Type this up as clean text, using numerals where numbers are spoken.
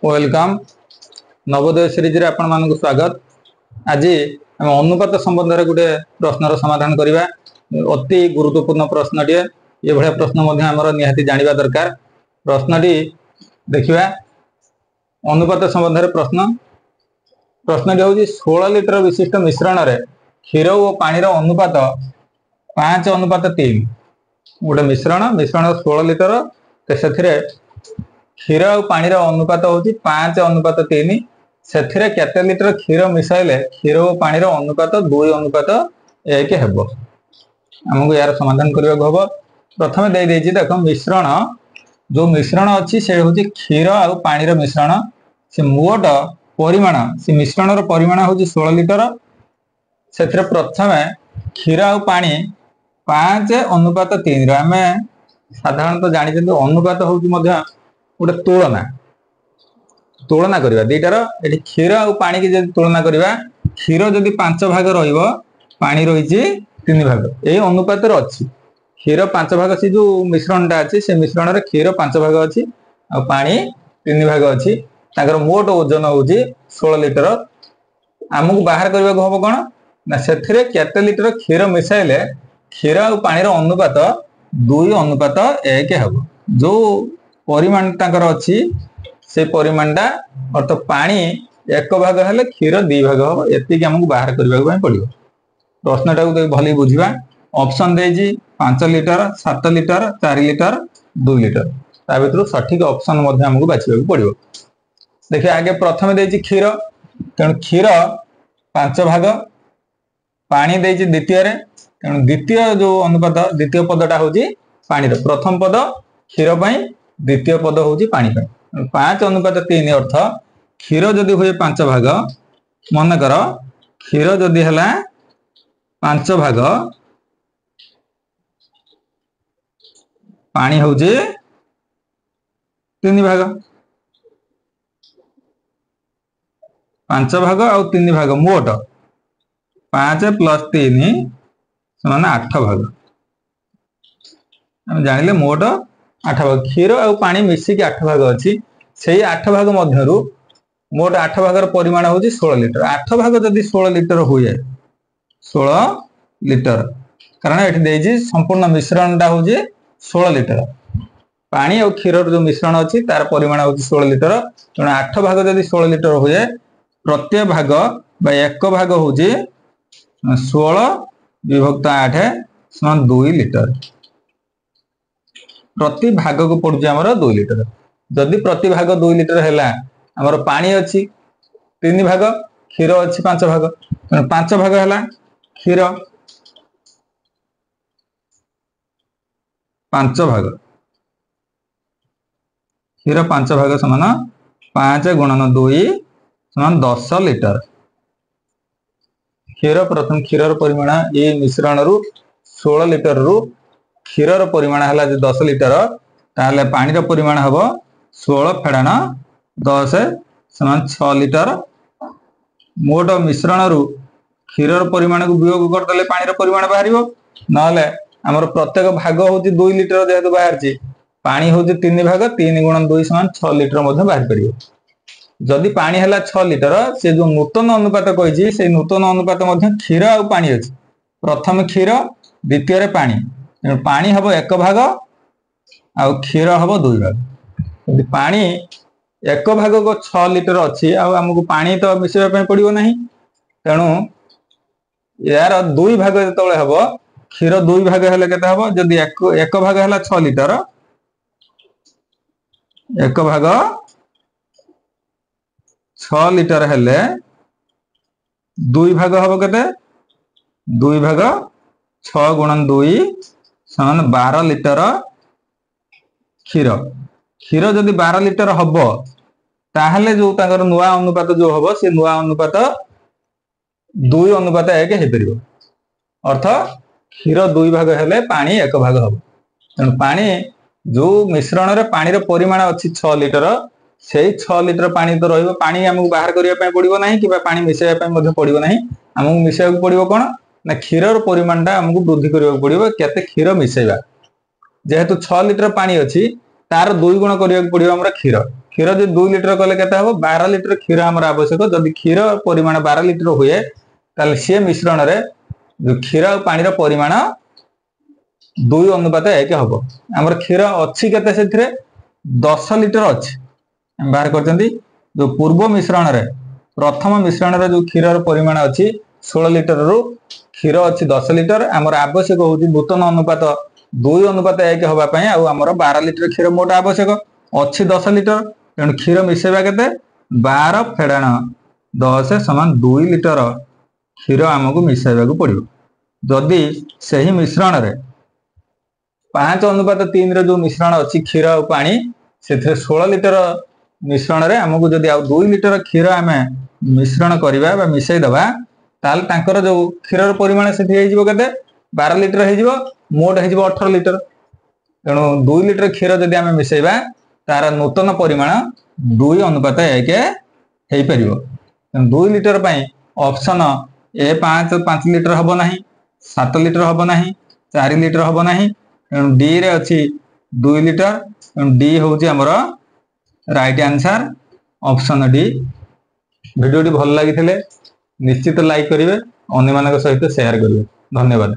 Welcome Navodaya series रे आपण मानक स्वागत। आज हम अनुपात संबंध रे गोटे प्रश्नर समाधान करबा। अति गुरुत्वपूर्ण प्रश्नटी ये भले प्रश्न मध्य हमर निहाती जानिबा दरकार। प्रश्नटी देखिबा अनुपात संबंध रे प्रश्नटी होची 16 लिटर विशिष्ट मिश्रण रे क्षीर और पानी रो अनुपात 5:3। गोटे मिश्रण 16 लिटर से क्षीर और पानी रो अनुपात होची 5:3। सेथिरे केते लिटर क्षीर मिसाइले क्षीर और पानी रो अनुपात 2:1 हेबो। हमको यार समाधान करबा हबो। प्रथमे दे देछि देखो मिश्रण जो मिश्रण अछि से होची क्षीर और पानी रो मिश्रण। से मोट परिमाण से मिश्रण रो परिमाण होची 16 लिटर। सेथिरे प्रथमे क्षीर और पानी 5:3 रो हमें साधारणतः जानि जे अनुपात होची मध्य गोटे तुलना करबा दीटार एठी क्षीर और पानी की जदी तुलना करबा क्षीर जदी 5 भाग रहइबो पानी रहिछि 3 भाग ए अनुपात रे अछि। क्षीर 5 भाग से जो मिश्रणटा अछि से मिश्रण रे क्षीर 5 भाग अछि और पानी 3 भाग अछि। ताकर मोट ओजन होछि 16 लिटर। हमकु बाहर करबा हबो कोन ना सेथिरे केते लिटर क्षीर मिसाइले क्षीर और पानी रो अनुपात 2:1 हेबो। जो परिमाण ताकर अछि से परिमाणटा अर्थ पानी 1 भाग हेले क्षीर 2 भाग हो एति कि हमकु बाहर करबा पय पड़िबो। प्रश्नटा को भली बुझिबा। ऑप्शन देजी 5 लिटर 7 लिटर 4 लिटर 2 लिटर ता भीतर सठिक ऑप्शन मध्ये हमकु बाछिबा पड़िबो। देखिए आगे प्रथमे देजी क्षीर तेन क्षीर 5 भाग पानी देजी द्वितीय रे तेन द्वितीय जो अनुपात द्वितीय पदटा होजी पानी रो प्रथम पद क्षीर पय द्वितीय पद होजी पानी पय 5:3 अर्थ क्षीर जदि हुए 5 भाग मन कर क्षीर जदि हला 5 भाग पानी होजी 3 भाग 5 भाग और 3 भाग मोट 5 + 3 समान 8 भाग। हम जानिले मोट 8 भाग क्षीर और पानी मिसी के 8 भाग अछि। सेही 8 भाग मध्यरु मोट 8 भागर परिमाण होची 16 लिटर। 8 भाग जदि 16 लिटर हुए 16 लिटर कारण एठी देजी संपूर्ण मिश्रणटा होची 16 लिटर। पानी और क्षीर जो मिश्रण अछि तार परिमाण होची 16 लिटर। तण 8 भाग जदि 16 लिटर हुए प्रत्येक भाग बा 1 भाग होची 16 विभक्त 8 समान 2 लिटर। प्रति भाग को पड़ुची हमर 2 लिटर। जदि प्रति भाग 2 लिटर हैला हमर पानी अछि 3 भाग क्षीर अछि 5 भाग 5 भाग हैला क्षीर 5 भाग क्षीर 5 भाग समान 5 × 2 समान 10 लिटर। क्षीर प्रथम क्षीर परिमाण ए मिश्रण रु 16 लिटर रु क्षीर परिमाण हला 10 लिटर ताले पानी रो परिमाण हबो 16 फेडाण 10 समान 6 लिटर। मोट मिश्रण रु क्षीर परिमाण को वियोग कर दले पानी रो परिमाण बाहरिबो नले हमर प्रत्येक भाग होची 2 लिटर जेहेतु बाहरची पानी होची 3 भाग 3 × 2 समान 6 लिटर मध्ये बाहर करियो। जदि पानी हला 6 लिटर से जो नूतन अनुपात कहिजी से नूतन अनुपात मध्ये क्षीर और पानी अछि। प्रथम क्षीर द्वितीय रे पानी पानी हबो 1 भाग आ क्षीर हबो 2 भाग। यदि पानी 1 भाग को 6 लिटर अछि आ हमकु पानी तो मिसेबा पय पड़िबो नाही तेनु यार 2 भाग जतले हबो क्षीर 2 भाग हेले केते हबो जदि 1 भाग हला 6 लिटर 1 भाग 6 लिटर हेले 2 भाग हबो केते 2 भाग 6 × 2 समान 12 लिटर क्षीर। क्षीर जदि 12 लिटर हबो ताहले जो ताकर नुआ अनुपात जो हबो से नुआ अनुपात 2:1 हे परिबो। अर्थ क्षीर 2 भाग हेले पानी 1 भाग हबो। तन पानी जो मिश्रण रे पानी रो परिमाण अछि 6 लिटर सेही 6 लिटर पानी तो रहइबो। पानी हमकु बाहर करिया पय पड़िबो नाही कि पानी मिसेया पय मध्ये पड़िबो नाही। हमकु मिसेया पड़िबो कोन ना क्षीर रो परिमाणटा हमकु वृद्धि करिया पड़िबो केते क्षीर मिसेबा। जेहेतु 6 लिटर पानी अछि तार 2 गुण करिया पड़ियो हमर क्षीर क्षीर जो 2 लिटर कले केते हबो 12 लिटर क्षीर हमर आवश्यक जदि क्षीर परिमाण 12 लिटर हुए ताले से मिश्रण रे जो क्षीर और पानी रो परिमाण 2 अनुपात 1 हबो हमर क्षीर अछि केते सेथिरे 10 लिटर अछि हम बाहर करचंती जो पूर्व मिश्रण रे प्रथम मिश्रण रे जो क्षीर रो परिमाण अछि 16 लिटर रु क्षीर अछि 10 लिटर हमर आवश्यक होउची नूतन अनुपात 2 अनुपात 1 हवा पई आ हमर 12 लिटर क्षीर मोट आवश्यक अछि 10 लिटर तेणु क्षीर मिसेबा केते 12 फेडाण 10 समान 2 लिटर क्षीर हमकु मिसेबा को पड़ियो जदि सही मिश्रण रे 5 अनुपात 3 रे जो मिश्रण अछि क्षीर और पानी सेथे 16 लिटर मिश्रण रे हमकु जदि आ 2 लिटर क्षीर हमें मिश्रण करिबा बा मिसेई दबा ताल तांकर जो क्षीर रो परिमाण सेठी हे जिवो केते 12 लिटर हे जिवो मोट हे जिवो 18 लिटर तेणु 2 लिटर क्षीर जदि हमें मिसेबा तार नूतन परिमाण 2 अनुपात 1 हे परिबो 2 लिटर पई ऑप्शन ए 5 लिटर हबो नाही 7 लिटर हबो नाही 4 लिटर हबो नाही डी रे अछि 2 लिटर डी होउची हमर right answer option D video T भल लागि थिले निश्चित लाइक करिवे अन्य मानक सहित शेयर करिवे धन्यवाद।